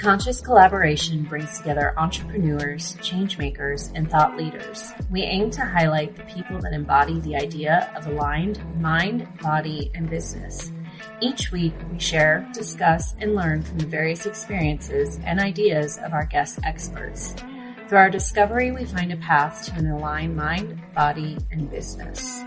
Conscious collaboration brings together entrepreneurs, changemakers, and thought leaders. We aim to highlight the people that embody the idea of aligned mind, body, and business. Each week, we share, discuss, and learn from the various experiences and ideas of our guest experts. Through our discovery, we find a path to an aligned mind, body, and business.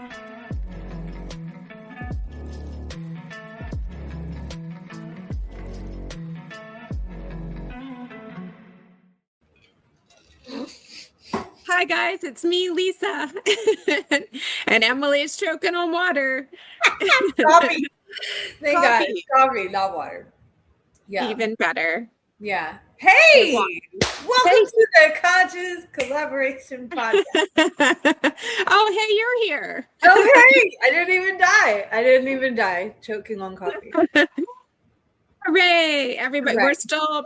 Hi guys, it's me, Lisa, and Emily's choking on water. Coffee. Thank God, it's coffee, not water. Yeah, even better. Yeah. Hey, welcome to the Conscious Collaboration Podcast. Oh, hey, you're here. Oh, hey, I didn't even die. Choking on coffee. Hooray! Everybody,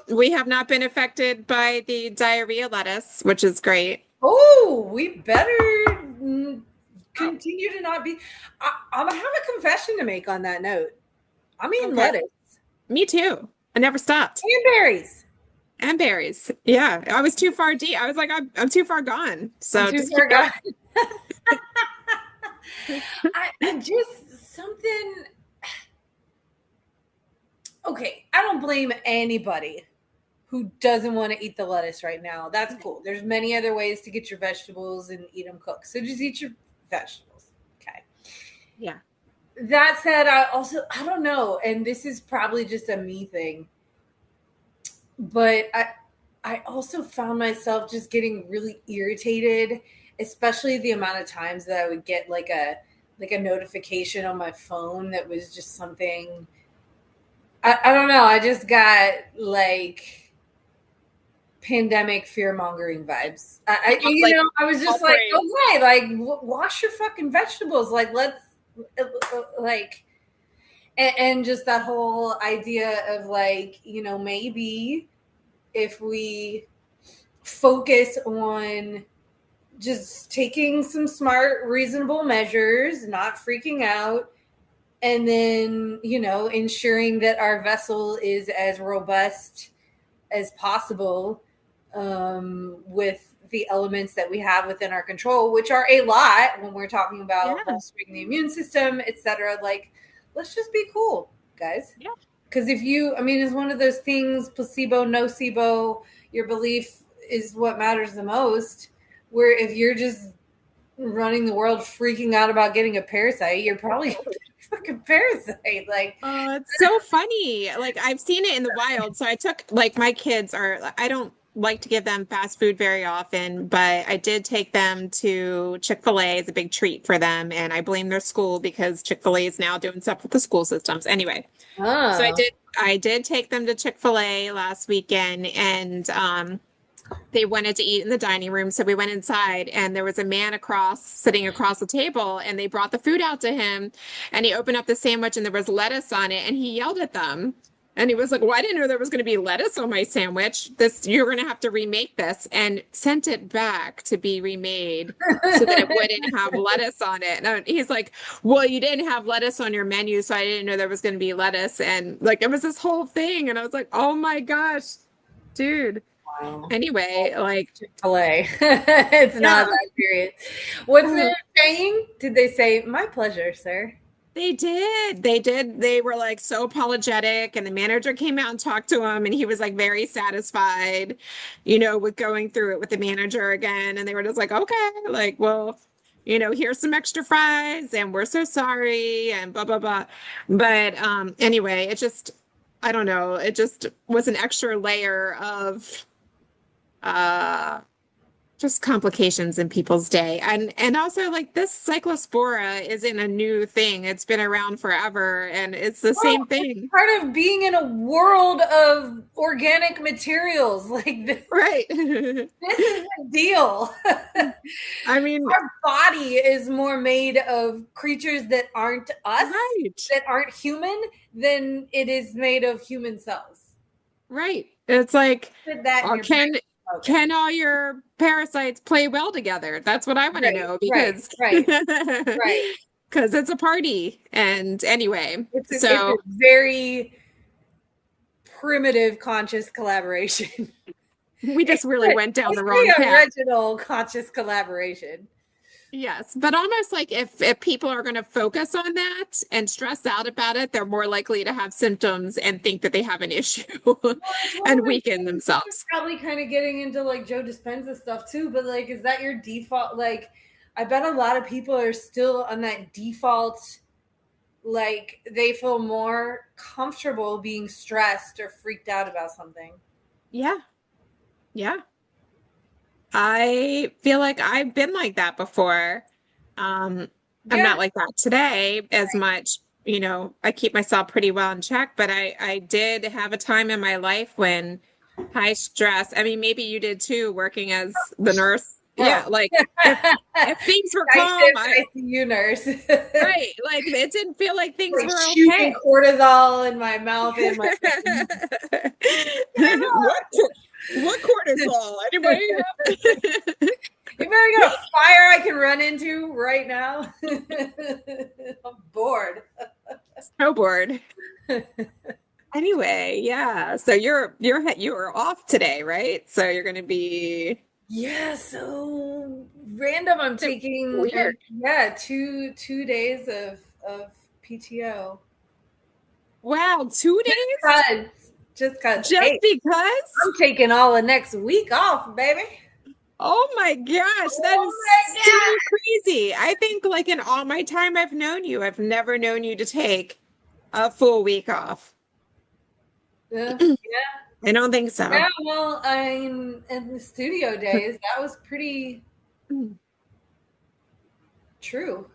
we have not been affected by the diarrhea lettuce, which is great. Oh, we better continue to not be. I'm gonna have a confession to make on that note. I'm eating lettuce. Me too. I never stopped. And berries. Yeah, I was too far deep. I was like, I'm too far gone. So I'm too far gone. I just something. Okay, I don't blame anybody who doesn't want to eat the lettuce right now. That's cool. There's many other ways to get your vegetables and eat them cooked. So just eat your vegetables. Okay. Yeah. That said, I don't know. And this is probably just a me thing. But I also found myself just getting really irritated, especially the amount of times that I would get like a notification on my phone that was just something. I don't know. I just got like pandemic fear-mongering vibes. I was just like, okay, like wash your fucking vegetables. Like let's like, and just that whole idea of like, maybe if we focus on just taking some smart, reasonable measures, not freaking out, and then, ensuring that our vessel is as robust as possible with the elements that we have within our control, which are a lot when we're talking about bolstering the immune system, etc. Like, let's just be cool, guys. Yeah. Because it's one of those things, placebo, nocebo, your belief is what matters the most, where if you're just running the world freaking out about getting a parasite, you're probably fucking parasite. Like, it's so funny. Like, I've seen it in the wild. So I took, like, my kids I don't like to give them fast food very often, but I did take them to Chick-fil-A as a big treat for them. And I blame their school because Chick-fil-A is now doing stuff with the school systems. Anyway, so I did take them to Chick-fil-A last weekend, and they wanted to eat in the dining room. So we went inside, and there was a man sitting across the table, and they brought the food out to him, and he opened up the sandwich and there was lettuce on it, and he yelled at them. And he was like, well, I didn't know there was going to be lettuce on my sandwich. You're going to have to remake this, and sent it back to be remade so that it wouldn't have lettuce on it. And he's like, well, you didn't have lettuce on your menu, so I didn't know there was going to be lettuce. And like, it was this whole thing. And I was like, oh my gosh, dude. Wow. Anyway, like Chick-fil-A. It's not that serious. What's their saying? Did they say, my pleasure, sir? They did. They were like so apologetic, and the manager came out and talked to him, and he was like very satisfied, with going through it with the manager again. And they were just like, okay, like, well, here's some extra fries, and we're so sorry, and blah, blah, blah. But anyway, it just, I don't know. It just was an extra layer of just complications in people's day. And also, like, this cyclospora isn't a new thing. It's been around forever, and it's the same thing. It's part of being in a world of organic materials like this. Right. This is a deal. I mean, our body is more made of creatures that aren't us, that aren't human, than it is made of human cells. Right. It's like, can all your parasites play well together? That's what I want to know, because right. Because it's a party. And anyway, it's a very primitive conscious collaboration. We just really went down the wrong path. Original conscious collaboration. Yes, but almost like if people are going to focus on that and stress out about it, they're more likely to have symptoms and think that they have an issue and weaken themselves. Probably kind of getting into like Joe Dispenza stuff too, but like, is that your default? Like, I bet a lot of people are still on that default. Like, they feel more comfortable being stressed or freaked out about something. Yeah. Yeah. I feel like I've been like that before. I'm not like that today as much. You know, I keep myself pretty well in check, but I did have a time in my life when high stress. I mean, maybe you did too, working as the nurse. Oh. Yeah, like if things were calm, ICU nurse. Right, like it didn't feel like things were okay. Cortisol in my mouth and my what cortisol? Anybody have? You better got a fire I can run into right now. I'm bored. So bored. Anyway, yeah. So you're off today, right? So you're going to be. Yeah. So random. I'm taking 2 days of PTO. Wow, 2 days? Just because. Because I'm taking all of next week off, baby. Oh my gosh, that is so crazy. I think like in all my time I've known you, I've never known you to take a full week off. Yeah. I don't think so. Yeah, well, in the studio days, that was pretty true.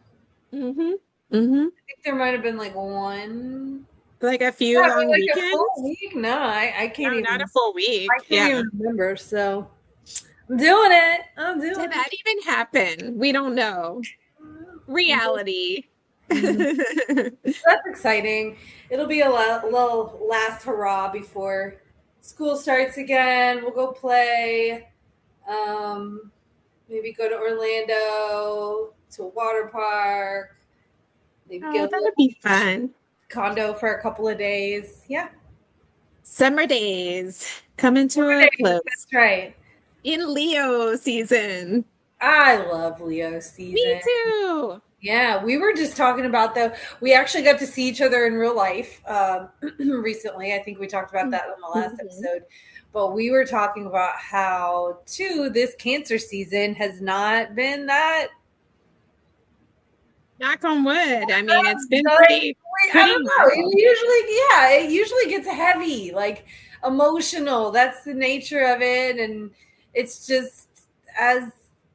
Mm-hmm. Mm-hmm. I think there might have been like one. Like a few long weekends? A full week? No, I can't even. Not a full week. I can't even remember, so I'm doing it. Did that even happen? We don't know. Reality. That's exciting. It'll be a little last hurrah before school starts again. We'll go play. Maybe go to Orlando to a water park. Maybe that would be fun. Condo for a couple of days. Yeah. Summer days coming to a close. That's right. In Leo season. I love Leo season. Me too. Yeah, we were just talking about we actually got to see each other in real life recently. I think we talked about that on the last episode. But we were talking about how, too, this Cancer season has not been that. Knock on wood. I mean, it's been pretty I don't know. It usually gets heavy, like emotional. That's the nature of it. And it's just, as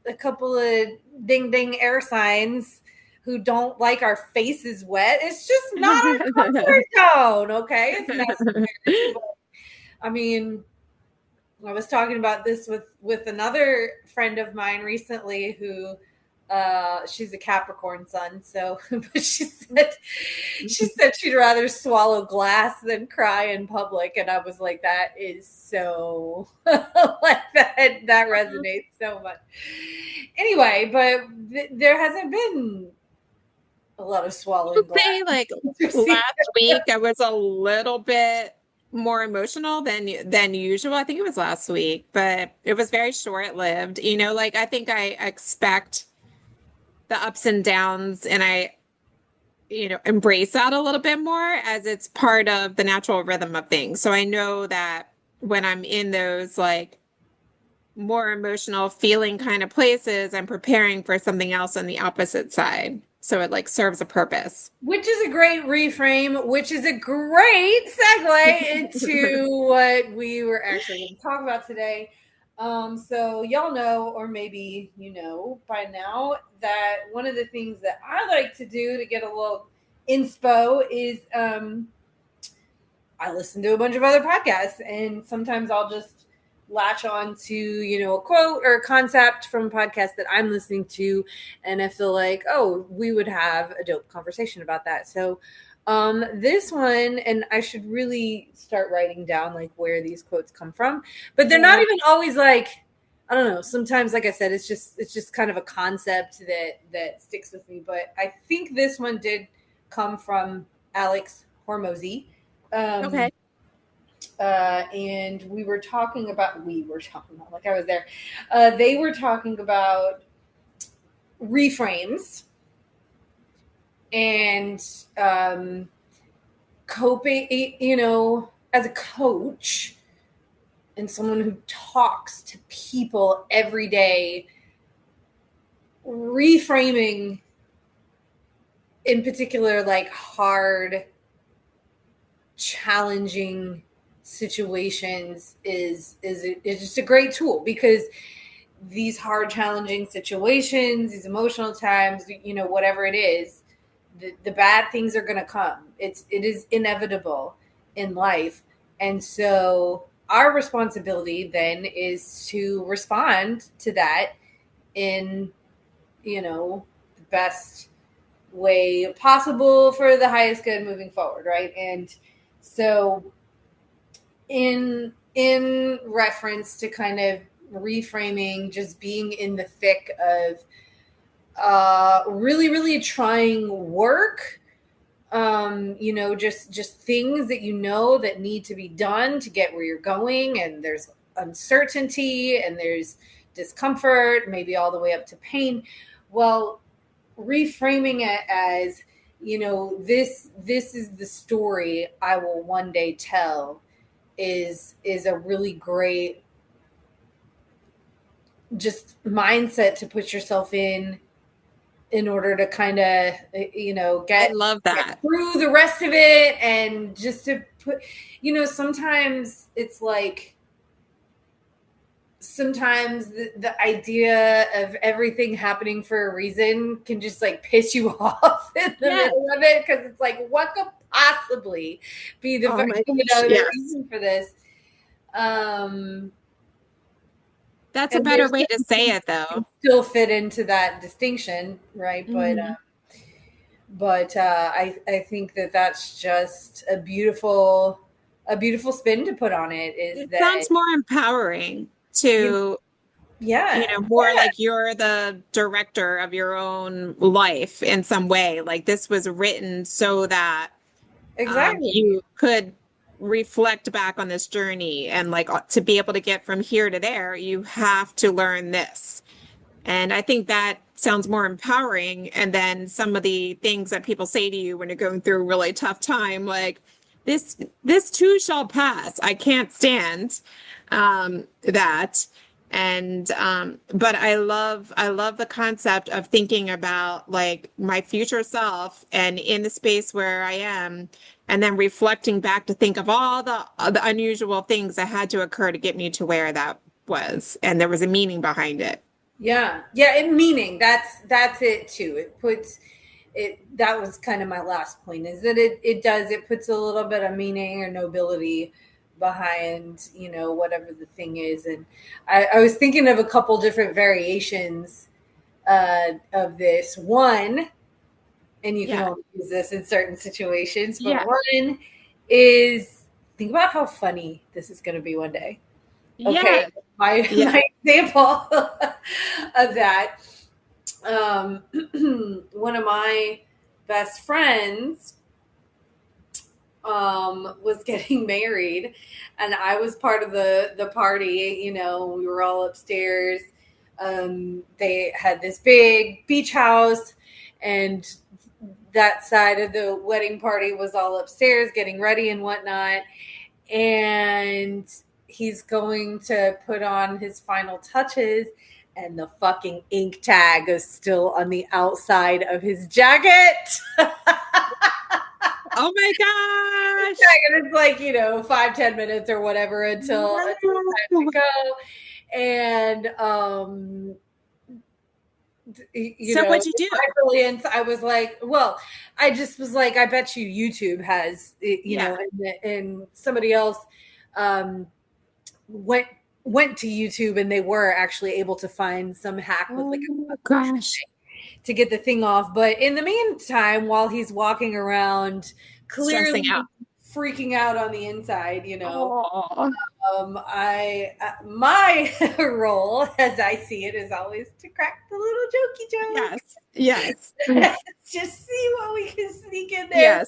a couple of ding air signs who don't like our faces wet, it's just not our comfort zone. Okay, it's necessary. But, I mean, I was talking about this with another friend of mine recently who she's a Capricorn sun, so but she said she'd rather swallow glass than cry in public, and I was like, that is so like that resonates so much. Anyway, but there hasn't been a lot of swallowing glass. Say, like last week I was a little bit more emotional than usual. I think it was last week, but it was very short-lived. You know, like I think I expect the ups and downs, and I, embrace that a little bit more as it's part of the natural rhythm of things. So I know that when I'm in those like more emotional feeling kind of places, I'm preparing for something else on the opposite side. So it like serves a purpose. Which is a great reframe, which is a great segue into what we were actually going to talk about today. So y'all know, or maybe you know by now, that one of the things that I like to do to get a little inspo is I listen to a bunch of other podcasts, and sometimes I'll just latch on to, a quote or a concept from a podcast that I'm listening to, and I feel like, oh, we would have a dope conversation about that. So this one, and I should really start writing down like where these quotes come from, but they're not even always like, I don't know. Sometimes, like I said, it's just kind of a concept that sticks with me. But I think this one did come from Alex Hormozy. Okay. and we were talking about, like I was there. They were talking about reframes and coping, as a coach and someone who talks to people every day, reframing in particular, like hard, challenging situations is just a great tool, because these hard, challenging situations, these emotional times, whatever it is, the bad things are going to come. It is inevitable in life. And so our responsibility then is to respond to that in, the best way possible for the highest good moving forward. Right. And so in reference to kind of reframing, just being in the thick of really, really trying work, just things that that need to be done to get where you're going, and there's uncertainty and there's discomfort, maybe all the way up to pain. Well, reframing it as, this is the story I will one day tell is a really great just mindset to put yourself in order to kind of, I love that. get through the rest of it. And just to put, sometimes it's like, sometimes the idea of everything happening for a reason can just like piss you off in the middle of it. Cause it's like, what could possibly be the, the reason for this? That's a better way to say it, though. Still fit into that distinction, right? Mm-hmm. But I think that's just a beautiful spin to put on it. It sounds more empowering to, more like you're the director of your own life in some way. Like this was written so that you could reflect back on this journey, and like to be able to get from here to there, you have to learn this. And I think that sounds more empowering. And then some of the things that people say to you when you're going through a really tough time, like this too shall pass. I can't stand that. And but I love the concept of thinking about like my future self and in the space where I am, and then reflecting back to think of all the unusual things that had to occur to get me to where that was, and there was a meaning behind it. Yeah, and meaning, that's it too. It puts it, that was kind of my last point, is that it puts a little bit of meaning or nobility behind, whatever the thing is. And I was thinking of a couple different variations of this. One, and you can only use this in certain situations, but one is, think about how funny this is going to be one day. Okay, my example of that. One of my best friends was getting married, and I was part of the party. We were all upstairs. They had this big beach house, and that side of the wedding party was all upstairs getting ready and whatnot. And he's going to put on his final touches, and the fucking ink tag is still on the outside of his jacket. Oh my gosh. And it's like, 5-10 minutes or whatever until time to go. And so what'd you do? My brilliance, I was like, I just was like, I bet you YouTube has, and somebody else went to YouTube, and they were actually able to find some hack with like to get the thing off. But in the meantime, while he's walking around clearly freaking out on the inside, you know. Oh. My role, as I see it, is always to crack the little jokey joke. Yes. Just see what we can sneak in there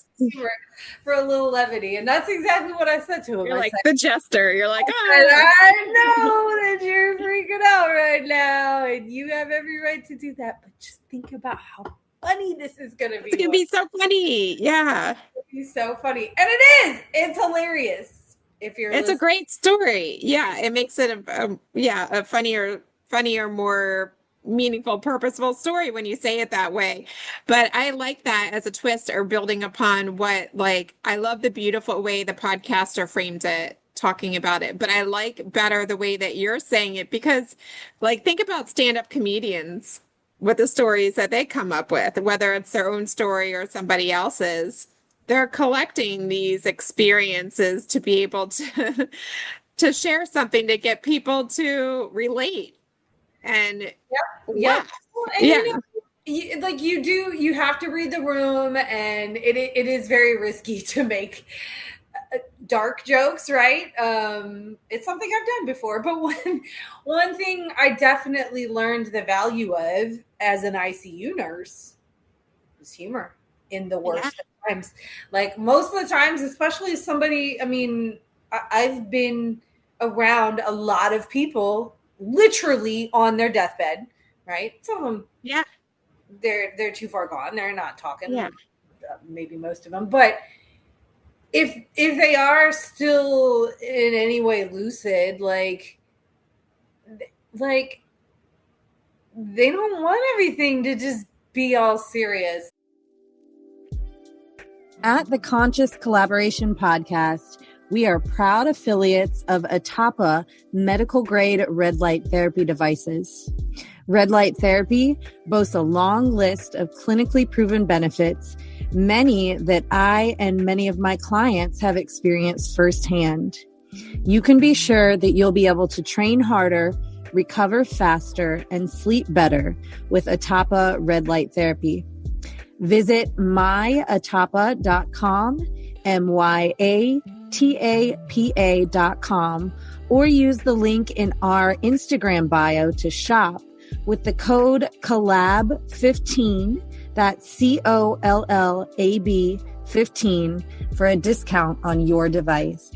for a little levity. And that's exactly what I said to him. You're like the jester. You're like, I know that you're freaking out right now, and you have every right to do that. But just think about how funny this is going to be. It's going to be so funny. Yeah. It's going to be so funny. And it is. It's hilarious. If you're It's a great story. Yeah. It makes it a funnier, more meaningful, purposeful story when you say it that way. But I like that as a twist, or building upon what, like, I love the beautiful way the podcaster framed it, talking about it, but I like better the way that you're saying it, because, like, think about stand-up comedians with the stories that they come up with, whether it's their own story or somebody else's. They're collecting these experiences to be able to to share something to get people to relate and yeah. And you know, you have to read the room, and it is very risky to make dark jokes, right? It's something I've done before, but one thing I definitely learned the value of as an ICU nurse was humor in the worst of times. Like, most of the times, especially somebody, I mean, I've been around a lot of people literally on their deathbed, right? Some of them, they're too far gone. They're not talking, maybe most of them, but if they are still in any way lucid, like they don't want everything to just be all serious. At the Conscious Collaboration Podcast, we are proud affiliates of Atapa medical grade red light therapy devices. Red light therapy boasts a long list of clinically proven benefits, many that I and many of my clients have experienced firsthand. You can be sure that you'll be able to train harder, recover faster, and sleep better with Atapa red light therapy. Visit myatapa.com, myatapa.com, or use the link in our Instagram bio to shop with the code COLLAB15, that's COLLAB 15, for a discount on your device.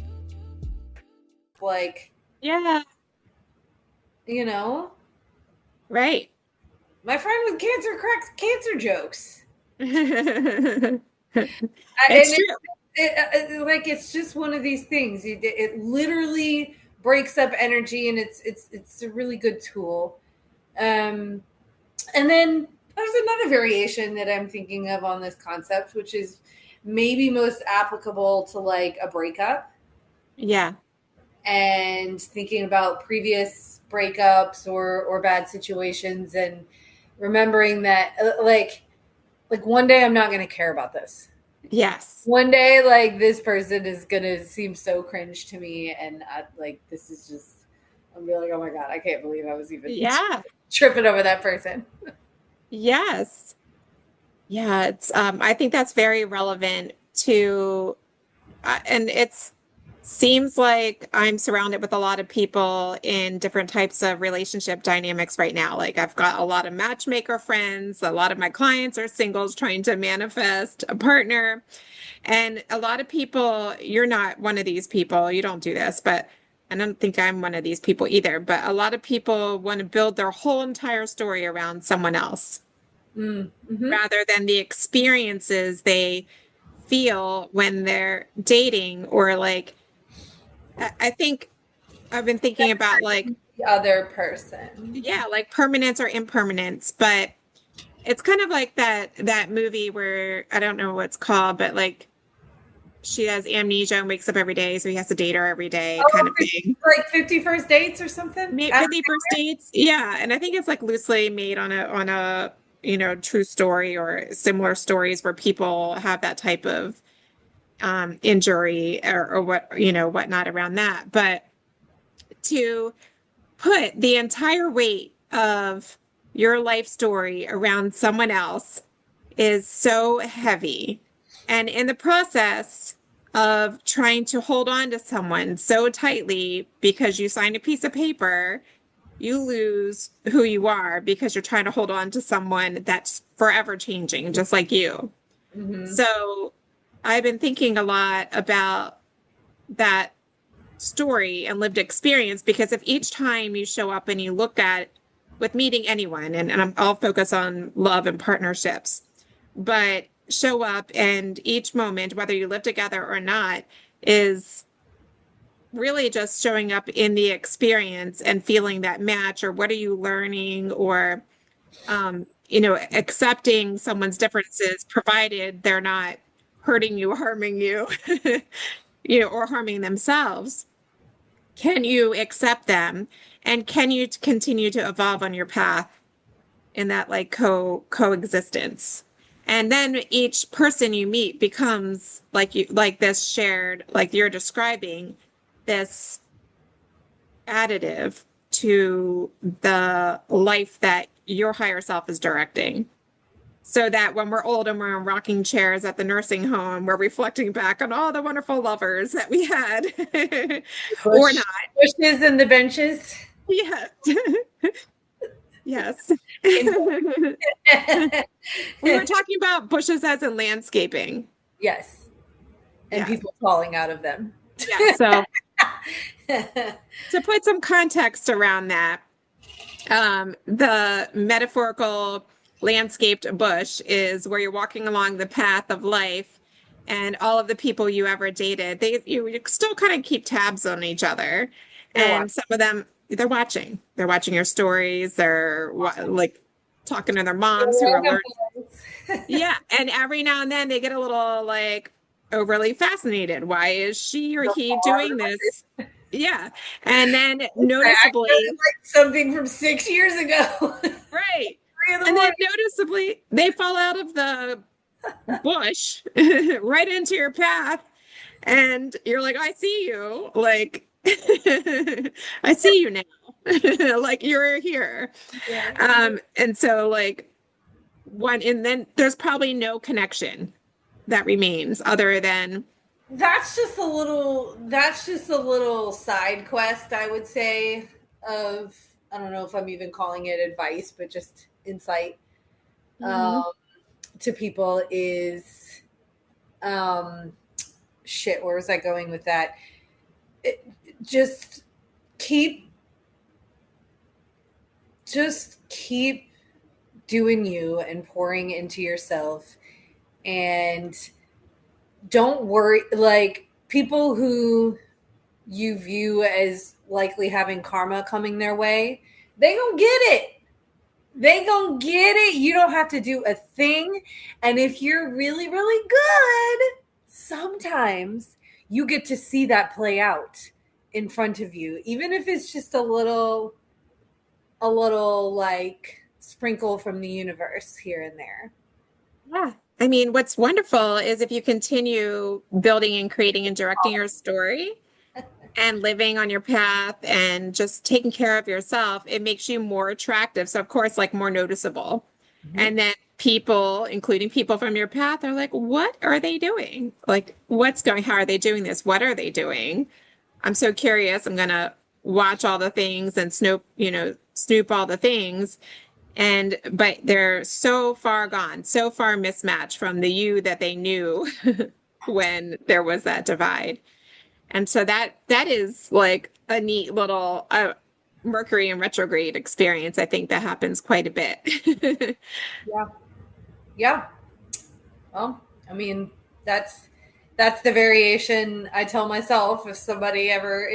Like, you know, right? My friend with cancer cracks cancer jokes. It's true. It's just one of these things. It literally breaks up energy, and it's a really good tool. And then there's another variation that I'm thinking of on this concept, which is maybe most applicable to like a breakup. Yeah. And thinking about previous breakups or bad situations, and remembering that like one day I'm not going to care about this. Yes. One day, like, this person is going to seem so cringe to me, and this is just, I'm be like, oh my God, I can't believe I was even tripping over that person. Yes. Yeah. It's, I think that's very relevant to, and it's, seems like I'm surrounded with a lot of people in different types of relationship dynamics right now. Like, I've got a lot of matchmaker friends. A lot of my clients are singles trying to manifest a partner. And a lot of people, you're not one of these people. You don't do this, but I don't think I'm one of these people either. But a lot of people want to build their whole entire story around someone else rather than the experiences they feel when they're dating, or like, I think I've been thinking about like the other person. Yeah, like permanence or impermanence. But it's kind of like that movie where, I don't know what it's called, but like she has amnesia and wakes up every day, so he has to date her every day, kind of thing. Like 50 First Dates or something? 50 First Dates. Yeah. And I think it's like loosely made on a true story or similar stories where people have that type of injury or whatnot around that. But to put the entire weight of your life story around someone else is so heavy. And in the process of trying to hold on to someone so tightly because you signed a piece of paper, you lose who you are because you're trying to hold on to someone that's forever changing, just like you. Mm-hmm. So I've been thinking a lot about that story and lived experience, because if each time you show up and you look at with meeting anyone, and I'll focus on love and partnerships, but show up and each moment, whether you live together or not, is really just showing up in the experience and feeling that match, or what are you learning, or accepting someone's differences, provided they're not hurting you, harming you, or harming themselves. Can you accept them, and can you continue to evolve on your path in that like coexistence? And then each person you meet becomes like this shared, like you're describing, this additive to the life that your higher self is directing. So that when we're old and we're in rocking chairs at the nursing home, we're reflecting back on all the wonderful lovers that we had. Or not. Bushes and the benches. Yes. Yes. We were talking about bushes as in landscaping. Yes. And yes. People falling out of them. Yeah. So to put some context around that, the metaphorical landscaped bush is where you're walking along the path of life, and all of the people you ever dated, you still kind of keep tabs on each other. And some of them, they're watching your stories. They're like talking to their moms who are learning. Yeah. And every now and then they get a little like overly fascinated. Why is she or he doing this? Yeah. And then noticeably like something from 6 years ago. Right. And then noticeably they fall out of the bush right into your path. And you're like, I see you. Like, I see you now. Like you're here. Yeah. And so like and then there's probably no connection that remains other than that's just a little side quest, I would say, of, I don't know if I'm even calling it advice, but just insight to people is shit, where was I going with that? Just keep doing you and pouring into yourself, and don't worry, like people who you view as likely having karma coming their way, they gonna get it. You don't have to do a thing. And if you're really, really good, sometimes you get to see that play out in front of you, even if it's just a little like sprinkle from the universe here and there. Yeah. I mean, what's wonderful is if you continue building and creating and directing your story and living on your path and just taking care of yourself, it makes you more attractive. So of course, like more noticeable. Mm-hmm. And then people, including people from your path, are like, what are they doing? Like, how are they doing this? What are they doing? I'm so curious. I'm going to watch all the things and snoop all the things. But they're so far gone, so far mismatched from the you that they knew when there was that divide. And so that is like a neat little Mercury in retrograde experience. I think that happens quite a bit. Yeah. Well, I mean, that's the variation I tell myself if somebody ever,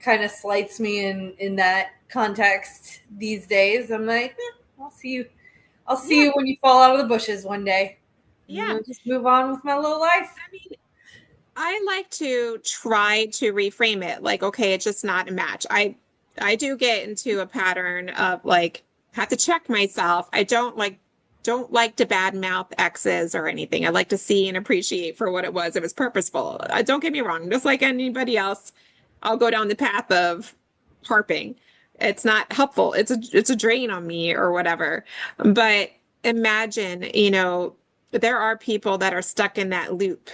kind of slights me in that context these days. I'm like, I'll see you when you fall out of the bushes one day. Yeah. I'll just move on with my little life. I mean, I like to try to reframe it. Like, okay, it's just not a match. I do get into a pattern of like, have to check myself. I don't like to badmouth exes or anything. I like to see and appreciate for what it was. It was purposeful. Don't get me wrong. Just like anybody else, I'll go down the path of harping. It's not helpful. It's a drain on me or whatever. But imagine, there are people that are stuck in that loop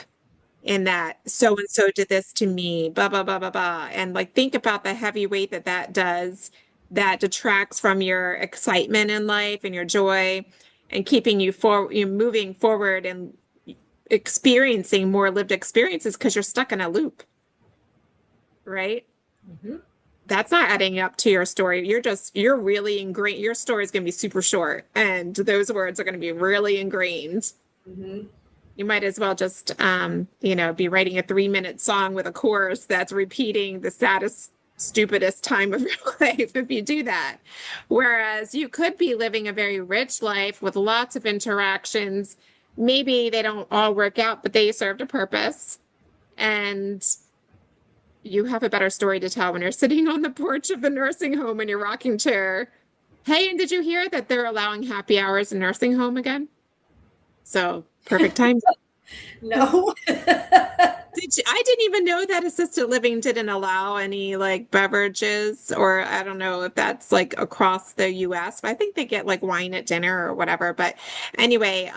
in that so and so did this to me, blah blah blah blah blah, and like think about the heavy weight that does, that detracts from your excitement in life and your joy, and keeping you moving forward and experiencing more lived experiences because you're stuck in a loop, right? Mm-hmm. That's not adding up to your story. You're really ingrained. Your story is going to be super short, and those words are going to be really ingrained. Mm-hmm. You might as well just, be writing a 3-minute song with a chorus that's repeating the saddest, stupidest time of your life if you do that. Whereas you could be living a very rich life with lots of interactions. Maybe they don't all work out, but they served a purpose. And you have a better story to tell when you're sitting on the porch of the nursing home in your rocking chair. Hey, and did you hear that they're allowing happy hours in nursing home again? So perfect time. No. I didn't even know that assisted living didn't allow any like beverages, or I don't know if that's like across the US, but I think they get like wine at dinner or whatever. But anyway,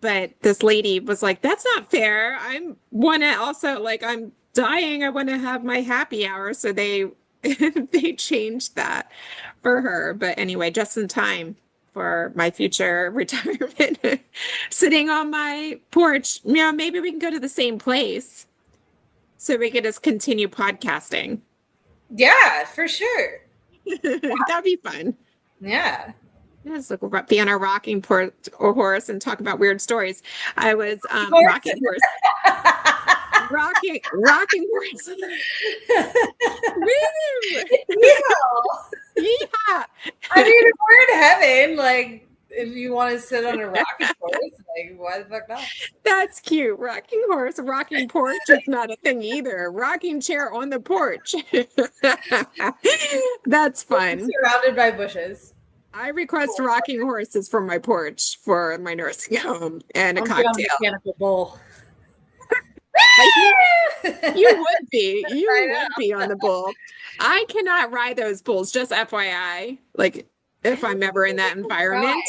but this lady was like, that's not fair. I'm dying. I want to have my happy hour. So they they changed that for her. But anyway, just in time for my future retirement, sitting on my porch. Maybe we can go to the same place so we could just continue podcasting. Yeah, for sure. That'd be fun. Yeah. Yes, look, be on our rocking horse and talk about weird stories. I was rocking horse. Rocking horse. Woo! Yeah. I mean, if we're in heaven, like, if you want to sit on a rocking horse, like, why the fuck not? That's cute. Rocking horse, rocking porch is not a thing either. Rocking chair on the porch. That's fun. Surrounded by bushes. I request rocking horses from my porch for my nursing home and a cocktail. Mechanical bull. You would be. You would be on the bull. I cannot ride those bulls, just FYI. Like, if I'm ever in that environment,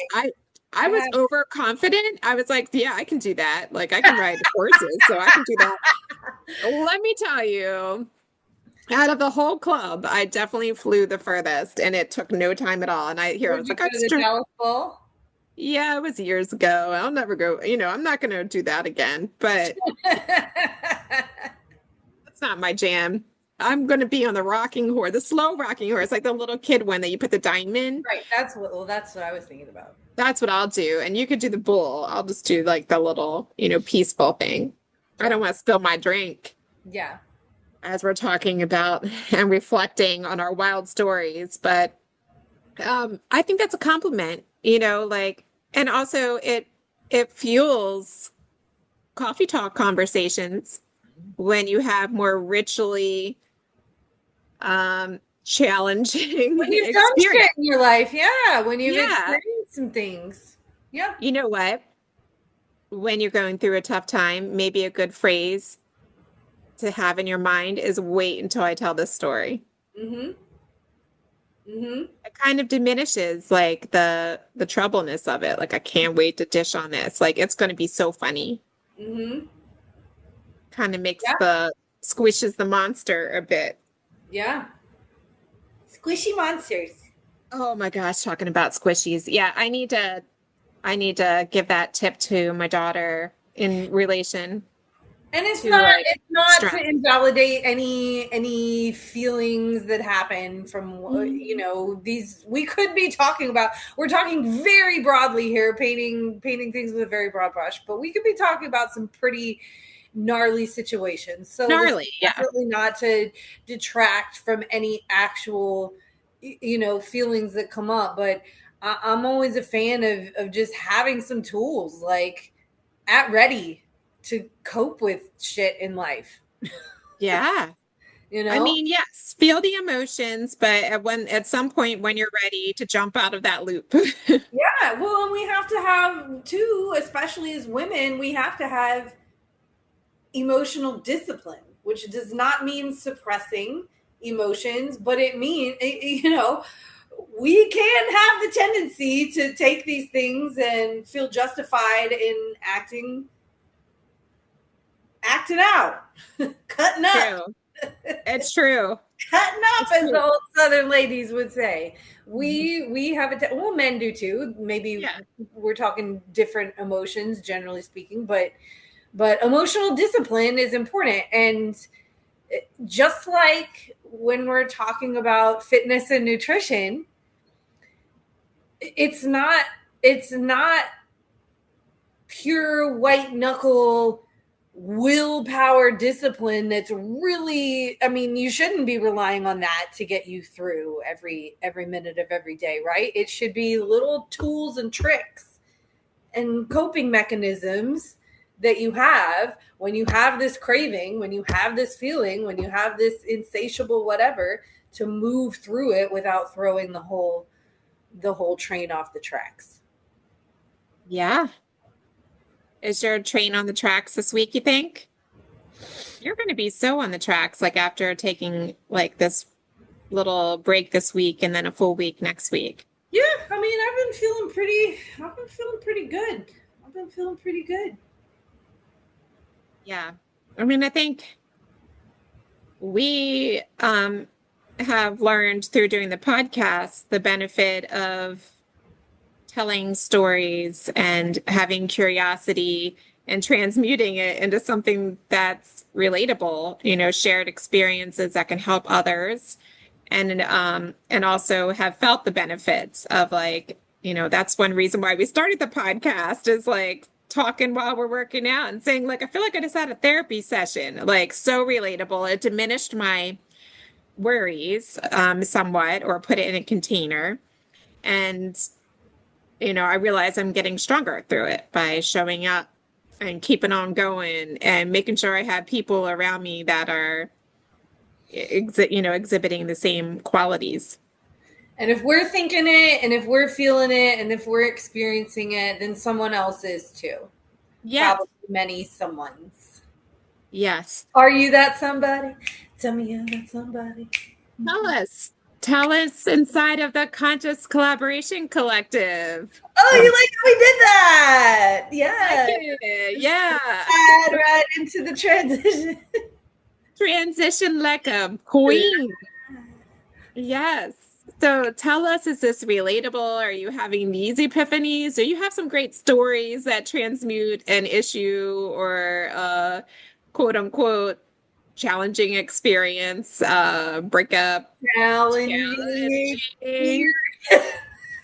I was overconfident. I was like, yeah, I can do that. Like, I can ride horses, so I can do that. Let me tell you, out of the whole club, I definitely flew the furthest, and it took no time at all. And I was like, yeah, it was years ago. I'll never go, I'm not going to do that again, but that's not my jam. I'm going to be on the rocking horse, the slow rocking horse, like the little kid one that you put the dime in. Right. That's what I was thinking about. That's what I'll do. And you could do the bull. I'll just do like the little, peaceful thing. I don't want to spill my drink. Yeah. As we're talking about and reflecting on our wild stories. But I think that's a compliment, and also it fuels coffee talk conversations when you have more richly challenging when you've done shit in your life. Yeah. When you've experienced some things. Yeah. You know what? When you're going through a tough time, maybe a good phrase to have in your mind is wait until I tell this story. Mm-hmm. Mm-hmm. It kind of diminishes like the troubleness of it. Like, I can't wait to dish on this. Like, it's going to be so funny. Mm-hmm. Kind of makes squishes the monster a bit. Yeah. Squishy monsters. Oh my gosh, talking about squishies. Yeah, I need to give that tip to my daughter in relation. And it's not to invalidate any feelings that happen from these. We could be talking about. We're talking very broadly here, painting things with a very broad brush. But we could be talking about some pretty gnarly situations. So definitely not to detract from any actual feelings that come up. But I'm always a fan of just having some tools like at ready to cope with shit in life. Yeah. I mean, yes, feel the emotions, but at some point when you're ready to jump out of that loop. Yeah. Well, and we have to have too, especially as women, we have to have emotional discipline, which does not mean suppressing emotions, but it means, we can have the tendency to take these things and feel justified in acting acting out, cutting up. It's true. Cutting up, as the old Southern ladies would say. We have well, men do too. Maybe we're talking different emotions, generally speaking, but emotional discipline is important. And just like when we're talking about fitness and nutrition, it's not pure white knuckle willpower discipline that's really, I mean, you shouldn't be relying on that to get you through every minute of every day, right? It should be little tools and tricks and coping mechanisms that you have when you have this craving, when you have this feeling, when you have this insatiable whatever, to move through it without throwing the whole train off the tracks. Yeah. Is your train on the tracks this week, you think? You're going to be so on the tracks, like after taking like this little break this week and then a full week next week. Yeah, I mean, I've been feeling pretty good. Yeah. I mean, I think we have learned through doing the podcast the benefit of telling stories and having curiosity and transmuting it into something that's relatable, shared experiences that can help others, and also have felt the benefits of that's one reason why we started the podcast, is like talking while we're working out and saying like, I feel like I just had a therapy session, like so relatable. It diminished my worries somewhat, or put it in a container. And I realize I'm getting stronger through it by showing up and keeping on going and making sure I have people around me that are, exhibiting the same qualities. And if we're thinking it, and if we're feeling it, and if we're experiencing it, then someone else is too. Yeah. Probably many someones. Yes. Are you that somebody? Tell me you're that somebody. Tell us inside of the Conscious Collaboration Collective. Oh, you like how we did that? Yeah. Yeah. Add right into the transition. Transition like a queen. Yes. So tell us, is this relatable? Are you having these epiphanies? Do you have some great stories that transmute an issue or quote unquote challenging experience, breakup? Challenging. We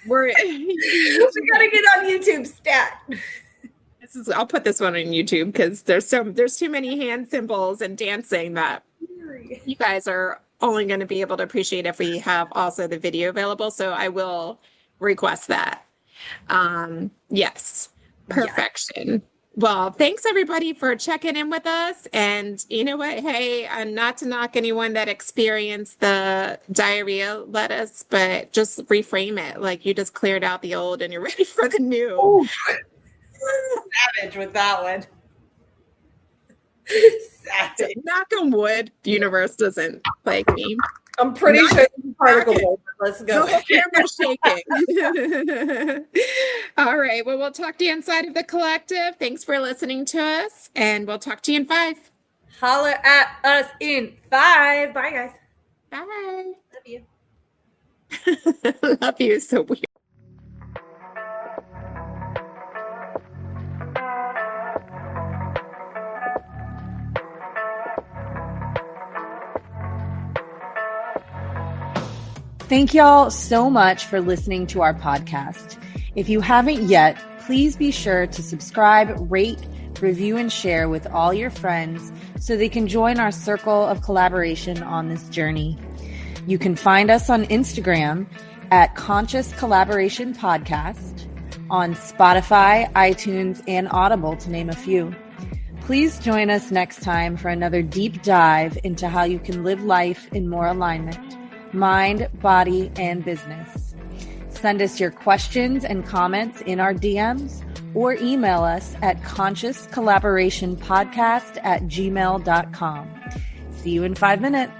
gotta get on YouTube stat. I'll put this one on YouTube because there's too many hand symbols and dancing that you guys are only going to be able to appreciate if we have also the video available. So I will request that. Yes. Perfection. Yeah. Well, thanks everybody for checking in with us. And you know what? Hey, not to knock anyone that experienced the diarrhea lettuce, but just reframe it. Like you just cleared out the old and you're ready for the new. Ooh. Savage with that one. Savage. Knock on wood, the universe doesn't like me. I'm pretty sure it's particle board. Let's go. The camera's shaking. All right. Well, we'll talk to you inside of the collective. Thanks for listening to us, and we'll talk to you in 5. Holler at us in 5. Bye, guys. Bye. Love you. Love you. So weird. Thank y'all so much for listening to our podcast. If you haven't yet, please be sure to subscribe, rate, review, and share with all your friends so they can join our circle of collaboration on this journey. You can find us on Instagram at Conscious Collaboration Podcast, on Spotify, iTunes, and Audible, to name a few. Please join us next time for another deep dive into how you can live life in more alignment. Mind, body, and business. Send us your questions and comments in our DMs or email us at consciouscollaborationpodcast@gmail.com. See you in 5 minutes.